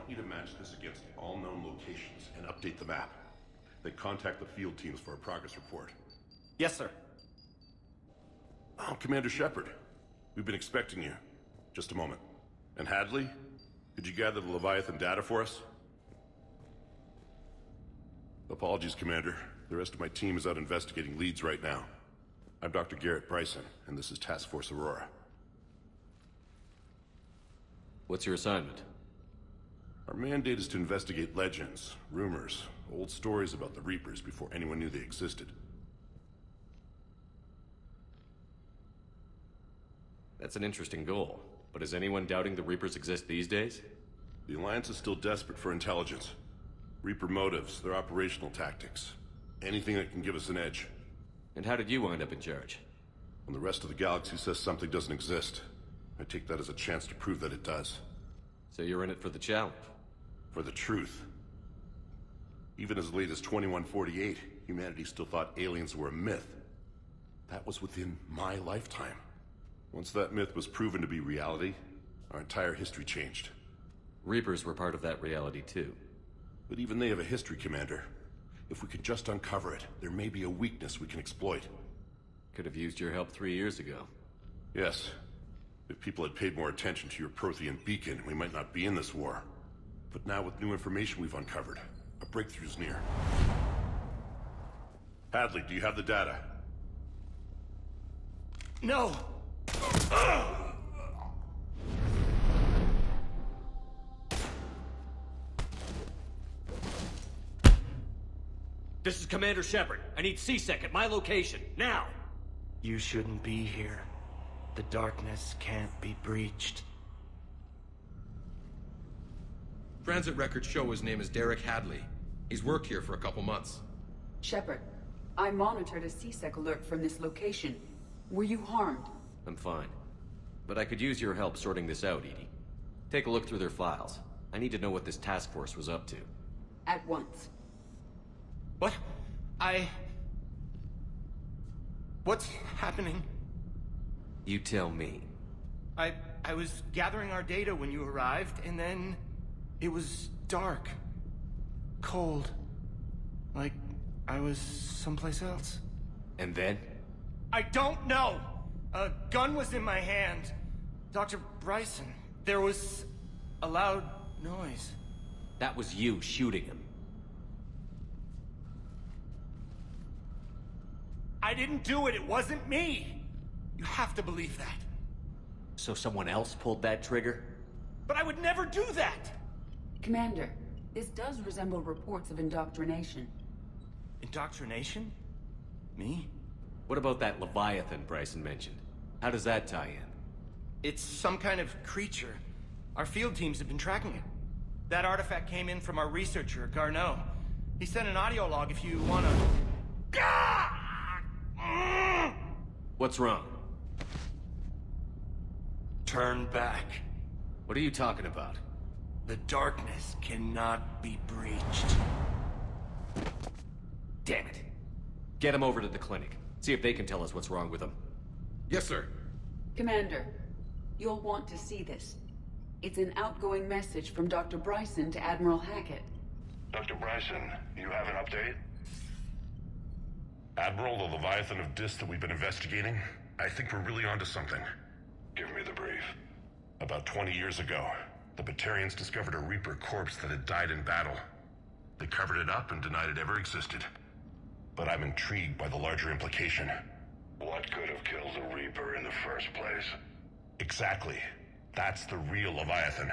want you to match this against all known locations and update the map. Then contact the field teams for a progress report. Yes, sir. Oh, Commander Shepard. We've been expecting you. Just a moment. And Hadley? Could you gather the Leviathan data for us? Apologies, Commander. The rest of my team is out investigating leads right now. I'm Dr. Garrett Bryson, and this is Task Force Aurora. What's your assignment? Our mandate is to investigate legends, rumors, old stories about the Reapers before anyone knew they existed. That's an interesting goal, but is anyone doubting the Reapers exist these days? The Alliance is still desperate for intelligence. Reaper motives, their operational tactics. Anything that can give us an edge. And how did you wind up in charge? When the rest of the galaxy says something doesn't exist, I take that as a chance to prove that it does. So you're in it for the challenge? For the truth. Even as late as 2148, humanity still thought aliens were a myth. That was within my lifetime. Once that myth was proven to be reality, our entire history changed. Reapers were part of that reality too. But even they have a history, Commander. If we could just uncover it, there may be a weakness we can exploit. Could have used your help 3 years ago. Yes. If people had paid more attention to your Prothean beacon, we might not be in this war. But now with new information we've uncovered, a breakthrough's near. Hadley, do you have the data? No! This is Commander Shepard. I need C-Sec at my location, now! You shouldn't be here. The darkness can't be breached. Transit records show his name is Derek Hadley. He's worked here for a couple months. Shepard, I monitored a C-Sec alert from this location. Were you harmed? I'm fine. But I could use your help sorting this out, Edie. Take a look through their files. I need to know what this task force was up to. At once. What? What's happening? You tell me. I was gathering our data when you arrived, and then it was dark. Cold. Like I was someplace else. And then? I don't know! A gun was in my hand. Dr. Bryson, there was a loud noise. That was you shooting him. I didn't do it, it wasn't me! You have to believe that. So someone else pulled that trigger? But I would never do that! Commander, this does resemble reports of indoctrination. Indoctrination? Me? What about that Leviathan Bryson mentioned? How does that tie in? It's some kind of creature. Our field teams have been tracking it. That artifact came in from our researcher, Garneau. He sent an audio log if you wanna... What's wrong? Turn back. What are you talking about? The darkness cannot be breached. Damn it. Get him over to the clinic. See if they can tell us what's wrong with him. Yes, sir. Commander, you'll want to see this. It's an outgoing message from Dr. Bryson to Admiral Hackett. Dr. Bryson, you have an update? Admiral, the Leviathan of Dis that we've been investigating, I think we're really onto something. Give me the brief. About 20 years ago, the Batarians discovered a Reaper corpse that had died in battle. They covered it up and denied it ever existed. But I'm intrigued by the larger implication. What could have killed the Reaper in the first place? Exactly. That's the real Leviathan.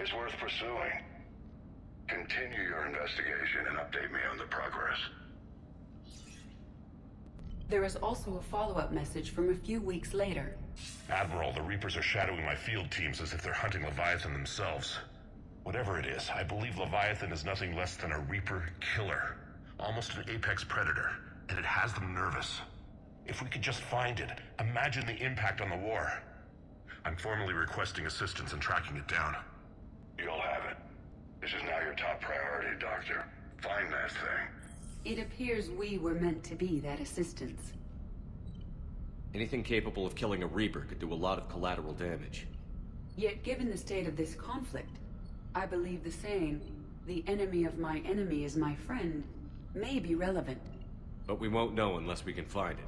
It's worth pursuing. Continue your investigation and update me on the progress. There is also a follow-up message from a few weeks later. Admiral, the Reapers are shadowing my field teams as if they're hunting Leviathan themselves. Whatever it is, I believe Leviathan is nothing less than a Reaper killer. Almost an apex predator, and it has them nervous. If we could just find it, imagine the impact on the war. I'm formally requesting assistance in tracking it down. You'll have it. This is now your top priority, Doctor. Find that thing. It appears we were meant to be that assistance. Anything capable of killing a Reaper could do a lot of collateral damage. Yet given the state of this conflict, I believe the saying, "The enemy of my enemy is my friend," may be relevant. But we won't know unless we can find it.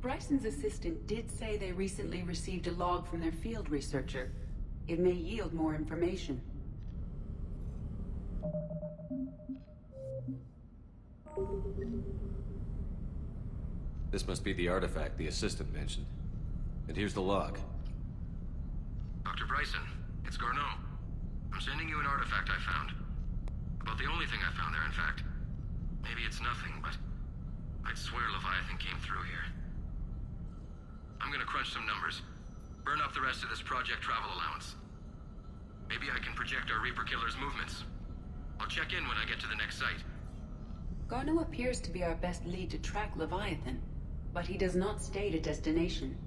Bryson's assistant did say they recently received a log from their field researcher. It may yield more information. This must be the artifact the assistant mentioned. And here's the log. Dr. Bryson, it's Garneau. I'm sending you an artifact I found. About the only thing I found there, in fact. Maybe it's nothing, but I'd swear Leviathan came through here. I'm gonna crunch some numbers. Burn up the rest of this project travel allowance. Maybe I can project our Reaper Killer's movements. I'll check in when I get to the next site. Garneau appears to be our best lead to track Leviathan, but he does not state a destination.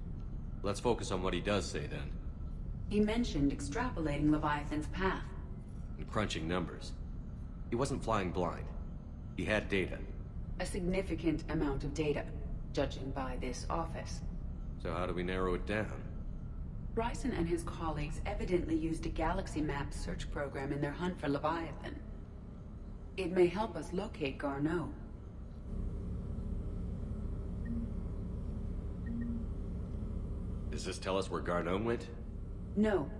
Let's focus on what he does say then. He mentioned extrapolating Leviathan's path. And crunching numbers. He wasn't flying blind. He had data. A significant amount of data, judging by this office. So how do we narrow it down? Bryson and his colleagues evidently used a galaxy map search program in their hunt for Leviathan. It may help us locate Garneau. Does this tell us where Garneau went? No.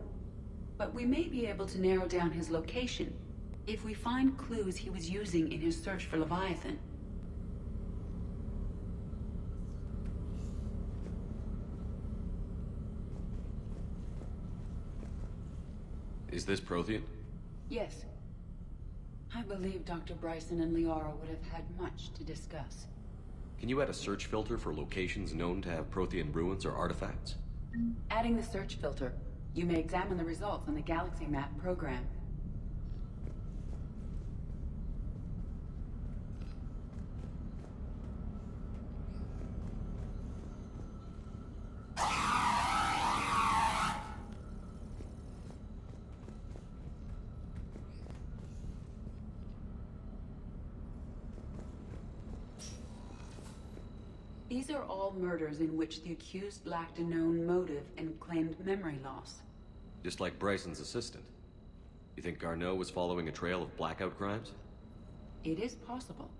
But we may be able to narrow down his location if we find clues he was using in his search for Leviathan. Is this Prothean? Yes. I believe Dr. Bryson and Liara would have had much to discuss. Can you add a search filter for locations known to have Prothean ruins or artifacts? Adding the search filter, you may examine the results on the galaxy map program. These are all murders in which the accused lacked a known motive and claimed memory loss. Just like Bryson's assistant. You think Garneau was following a trail of blackout crimes? It is possible.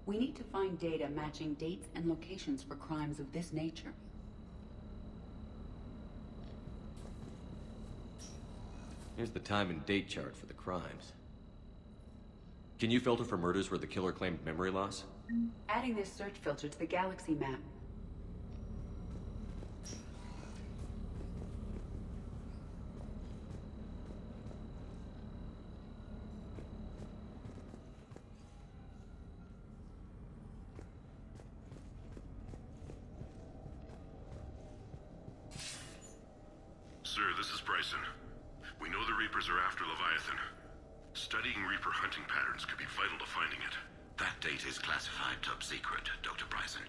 We need to find data matching dates and locations for crimes of this nature. Here's the time and date chart for the crimes. Can you filter for murders where the killer claimed memory loss? Adding this search filter to the galaxy map. Sir, this is Bryson. We know the Reapers are after Leviathan. Studying Reaper hunting patterns could be vital to finding it. That data is classified top secret, Dr. Bryson.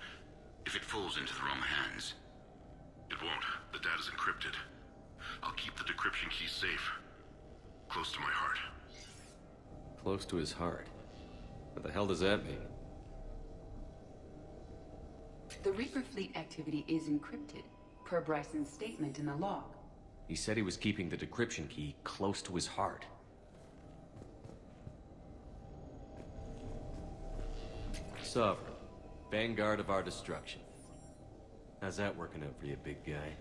If it falls into the wrong hands... It won't. The data's encrypted. I'll keep the decryption key safe. Close to my heart. Close to his heart. What the hell does that mean? The Reaper fleet activity is encrypted, per Bryson's statement in the log. He said he was keeping the decryption key close to his heart. Sovereign, vanguard of our destruction. How's that working out for you, big guy?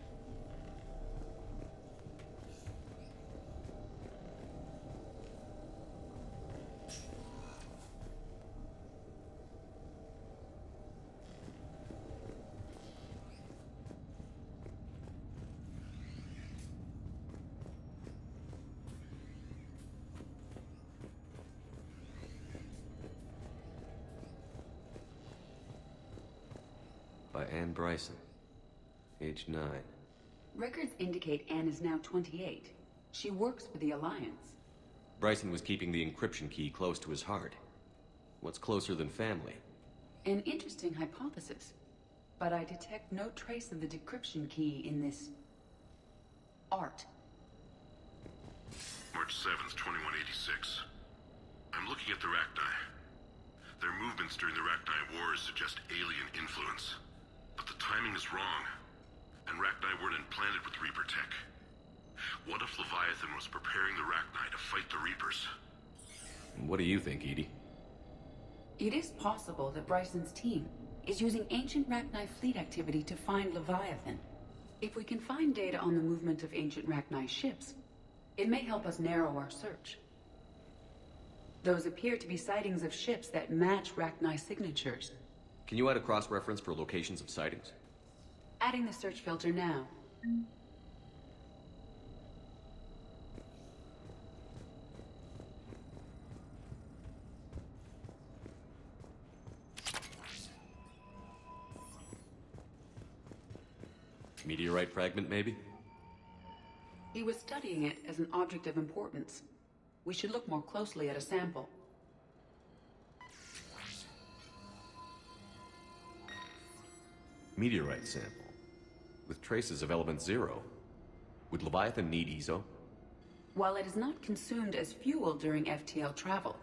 By Anne Bryson, age 9. Records indicate Anne is now 28. She works for the Alliance. Bryson was keeping the encryption key close to his heart. What's closer than family? An interesting hypothesis, but I detect no trace of the decryption key in this... art. March 7th, 2186. I'm looking at the Rachni. Their movements during the Rachni Wars suggest alien influence. But the timing is wrong, and Rachni weren't implanted with Reaper tech. What if Leviathan was preparing the Rachni to fight the Reapers? What do you think, Edie? It is possible that Bryson's team is using ancient Rachni fleet activity to find Leviathan. If we can find data on the movement of ancient Rachni ships, it may help us narrow our search. Those appear to be sightings of ships that match Rachni signatures. Can you add a cross-reference for locations of sightings? Adding the search filter now. Meteorite fragment, maybe? He was studying it as an object of importance. We should look more closely at a sample. Meteorite sample. With traces of element 0. Would Leviathan need EZO? While it is not consumed as fuel during FTL travel,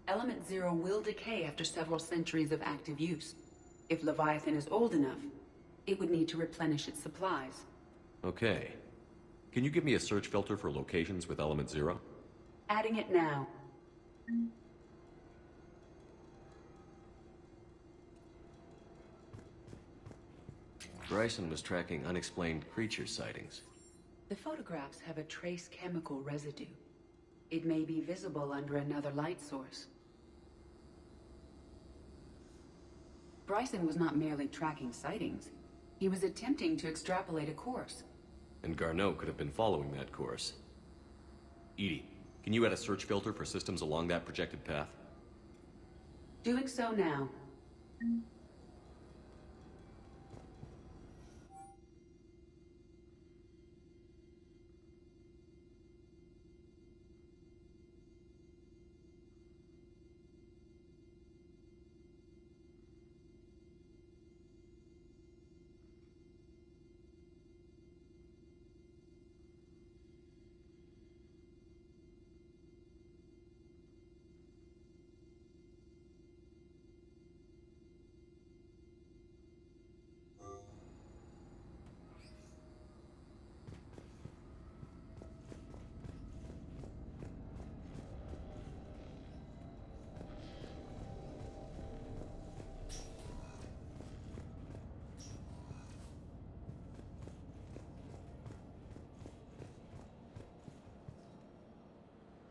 element 0 will decay after several centuries of active use. If Leviathan is old enough, it would need to replenish its supplies. Okay. Can you give me a search filter for locations with element 0? Adding it now. Bryson was tracking unexplained creature sightings. The photographs have a trace chemical residue. It may be visible under another light source. Bryson was not merely tracking sightings. He was attempting to extrapolate a course. And Garneau could have been following that course. Edie, can you add a search filter for systems along that projected path? Doing so now.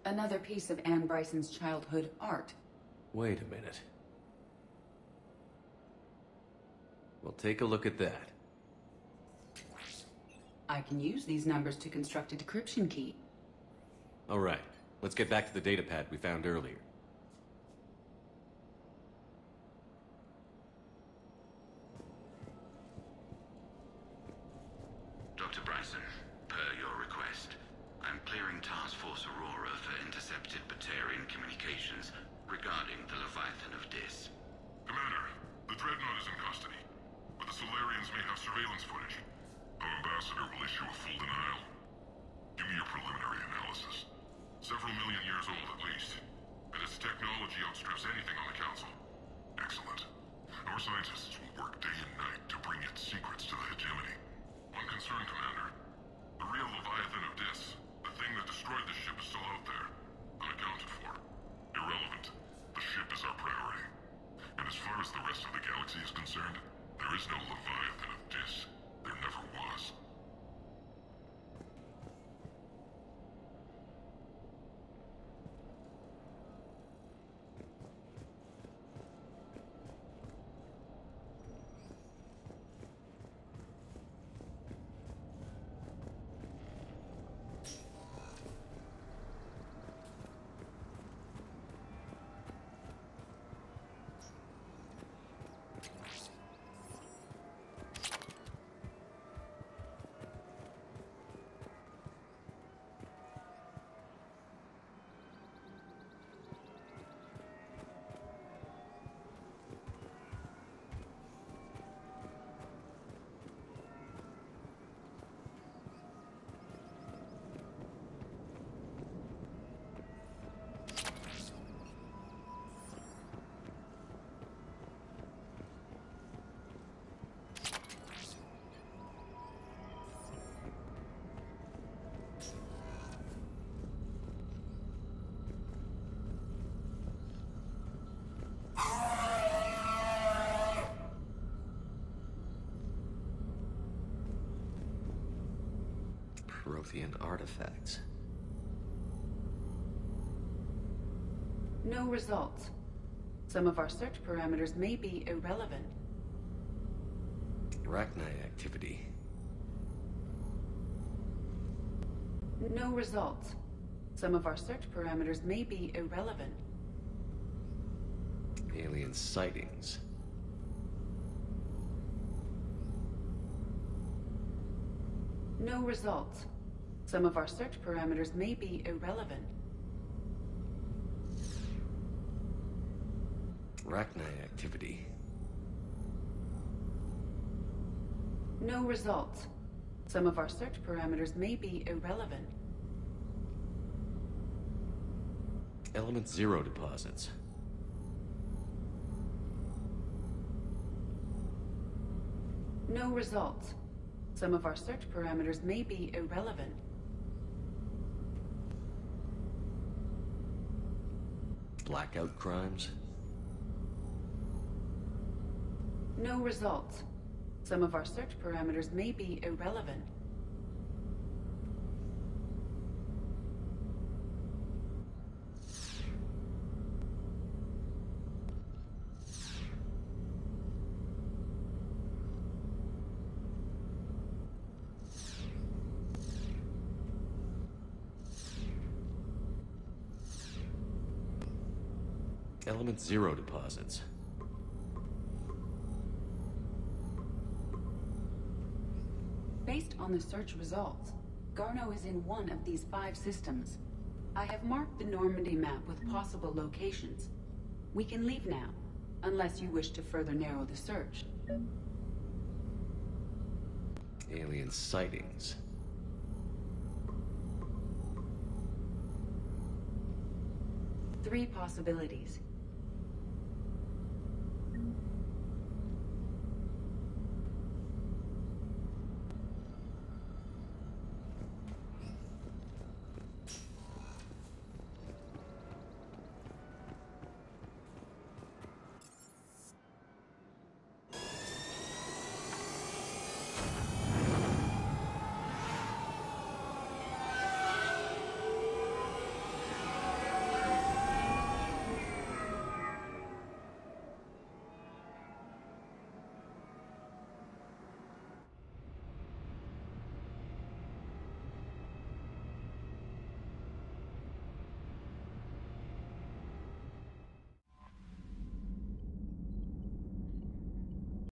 Another piece of Anne Bryson's childhood art. Wait a minute. Well, take a look at that. I can use these numbers to construct a decryption key. All right, let's get back to the datapad we found earlier. Dr. Bryson, per your request, I'm clearing Task Force Aurora for intercepted Batarian communications regarding the Leviathan of Dis. Commander, the Dreadnought is in custody, but the Solarians may have surveillance footage. Our ambassador will issue a full denial. Give me your preliminary analysis. Several million years old at least, and its technology outstrips anything on the Council. Excellent. Our scientists will work day and night to bring its secrets to the hegemony. One concern, Commander. The real Leviathan of Dis, the thing that destroyed the ship, is still out there, unaccounted for. Irrelevant. The ship is our priority. And as far as the rest of the galaxy is concerned, there is no Leviathan of Dis. There never was. Prothean artifacts. No results. Some of our search parameters may be irrelevant. Arachnite activity. No results. Some of our search parameters may be irrelevant. Alien sightings. No results. Some of our search parameters may be irrelevant. Arachnite activity. No results. Some of our search parameters may be irrelevant. Element 0 deposits. No results. Some of our search parameters may be irrelevant. Blackout crimes. No results. Some of our search parameters may be irrelevant. Element 0 deposits. Based on the search results, Garneau is in one of these 5 systems. I have marked the Normandy map with possible locations. We can leave now, unless you wish to further narrow the search. Alien sightings. Three possibilities.